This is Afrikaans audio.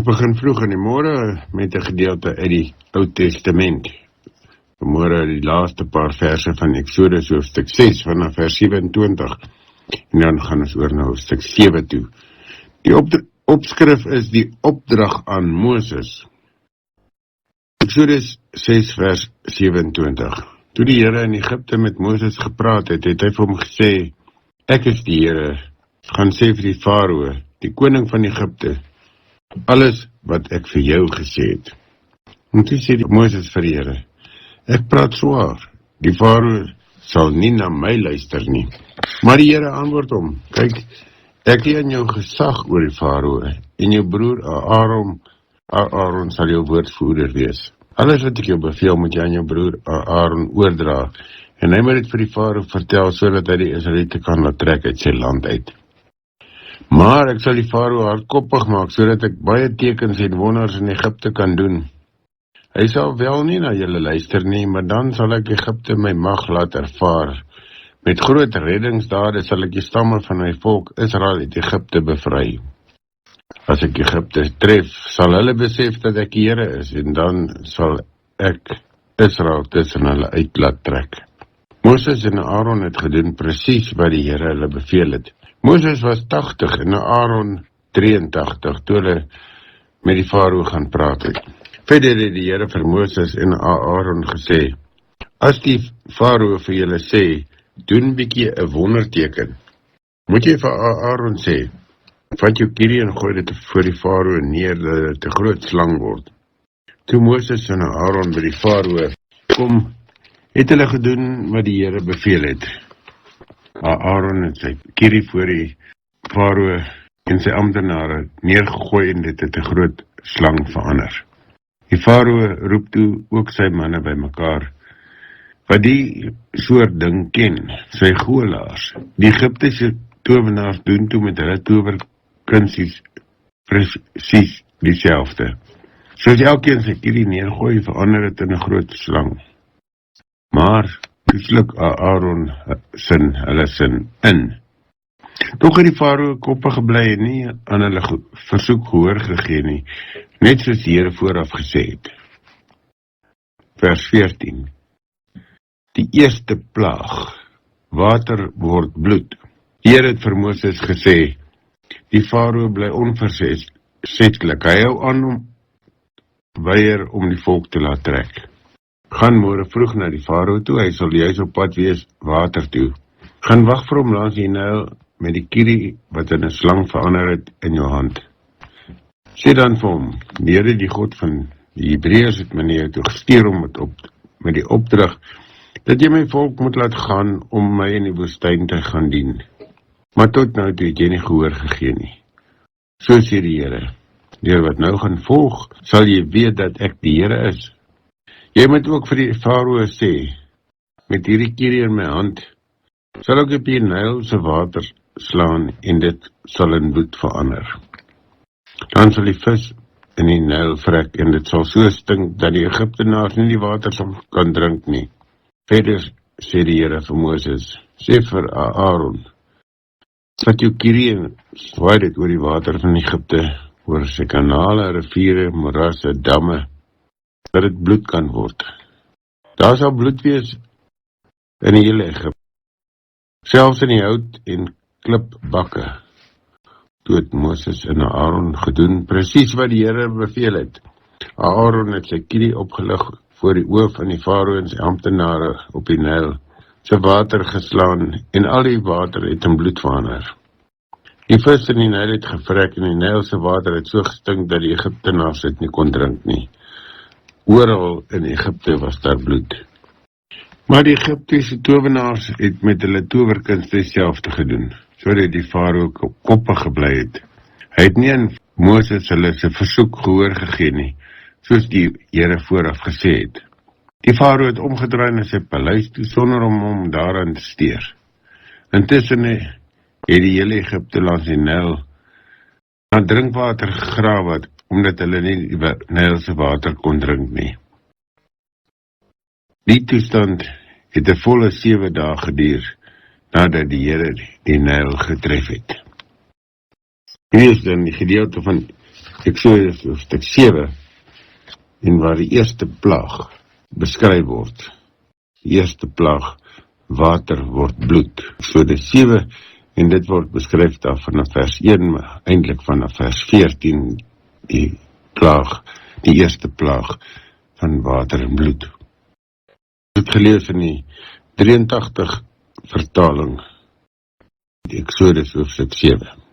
Ons begin vroeg in die môre met 'n gedeelte uit die Ou Testament. Môre die laaste paar verse van Eksodus hoofstuk 6 vanaf vers 27 en dan gaan ons oor na hoofstuk 7 toe. Die opskrif is die opdrag aan Moses. Eksodus 6 vers 27. Toe die Here in Egipte met Moses gepraat het, het hy vir hom gesê: Ek is die Here, gaan sê vir die Farao, die koning van Egipte, alles wat ek vir jou gesê het. En toe sê Moses vir die Here: Ek praat swaar, die Farao sal nie na my luister nie. Maar die Here antwoord hom: Kyk, ek gee aan jou gesag oor die Farao, en jou broer Aaron sal jou woordvoerder wees. Alles wat ek jou beveel, moet jy aan jou broer Aaron oordra, en hy moet dit vir die Farao vertel, sodat hy die Israeliete kan laat trek uit sy land uit. Maar ek sal die Farao hardkoppig maak, sodat ek baie tekens en wonders in Egipte kan doen. Hy sal wel nie na julle luister nie, maar dan sal ek Egipte my mag laat ervaar. Met groot reddingsdade sal ek die stamme van my volk Israel uit Egipte bevry. As ek Egipte tref, sal hulle besef dat ek die Here is, en dan sal ek Israel tussen hulle uit laat trek. Moses en Aaron het gedoen presies wat die Here hulle beveel het. Moses was 80 en Aaron 83 toe hulle met die Farao gaan praat het. Verder het die Here vir Moses en Aaron gesê: As die Farao vir julle sê, doen bietjie 'n wonderteken, moet jy vir Aaron sê: Vat jou kierie en gooi dit voor die Farao neer, dat dit 'n groot slang word. Toe Moses en Aaron by die Farao kom, het hulle gedoen wat die Here beveel het. Aaron het sy kierie voor die Farao en sy amptenare neergegooi en dit het 'n groot slang verander. Die Farao roep toe ook sy manne bymekaar, wat die soort ding ken, sy goelaars. Die Egiptiese towenaars doen toe met hulle towerkunsies presies dieselfde. Soos elkeen sy kierie neergooi, verander dit in 'n groot slang. Maar toe sluk Aaron hulle sin in. Tog het die Farao koppe gebly en nie aan hulle versoek gehoor gegee nie, net soos die Here vooraf gesê het. Vers 14. Die eerste plaag, water word bloed. Die Here het vir Moses gesê: Die Farao bly onversetlik. Hy hou aan om weier om die volk te laat trek. Gaan môre vroeg na die Farao toe, hy sal juis op pad wees water toe. Gaan wag vir hom langs die Nyl met die kierie wat in 'n slang verander het in jou hand. Sê dan vir hom: Die Here, die God van die Hebreërs, het my na jou toe gestuur om met die opdrag dat jy my volk moet laat gaan om my in die woestyn te gaan dien. Maar tot nou toe het jy nie gehoor gegee nie. So sê die Here: Deur wat nou gaan volg, sal jy weet dat ek die Here is. Jy moet ook vir die Farao sê: Met hierdie kierie in my hand sal ek op die Nyl se water slaan en dit sal in bloed verander. Dan sal die vis in die Nyl vrek en dit sal so stink dat die Egiptenaars nie die water sal kan drink nie. Verder sê die Here vir Moses: Sê vir Aaron: Vat jou kierie en swaai dit oor die water van Egipte, oor sy kanale, riviere, morasse, damme, dat dit bloed kan word. Daar sal bloed wees in die hele Egipte, selfs in die hout en klipbakke. Toe het Moses en Aaron gedoen presies wat die Here beveel het. Aaron het sy kierie opgelig voor die oë van die Farao en sy amptenare op die Nyl se water geslaan en al die water het in bloed verander. Die vis in die Nyl het gevrek en die Nyl se water het so gestink dat die Egiptenaars dit nie kon drink nie. Oral in Egipte was daar bloed. Maar die Egiptiese towenaars het met hulle towerkunste dieselfde gedoen, sodat die Farao koppe gebly het. Hy het nie aan Moses hulle se versoek gehoor gegee nie, soos die Here vooraf gesê het. Die Farao het omgedraai na sy paleis toe sonder om hom daaraan te steur. Intussen het die hele Egipte langs die Nyl na drinkwater gegrawe, omdat hulle nie die Nyl se water kon drink nie. Die toestand het 'n volle 7 dae geduur, nadat die Here die Nyl getref het. Hier is dan die gedeelte van Eksodus hoofstuk 7, en waar die eerste plaag beskryf word. Die eerste plaag, water word bloed. Eksodus 7, en dit word beskryf daar vanaf vers 1, maar eintlik vanaf vers 14, die plaag, die eerste plaag van water en bloed. Ek het gelees in die 83 vertaling, die Eksodus hoofstuk 7.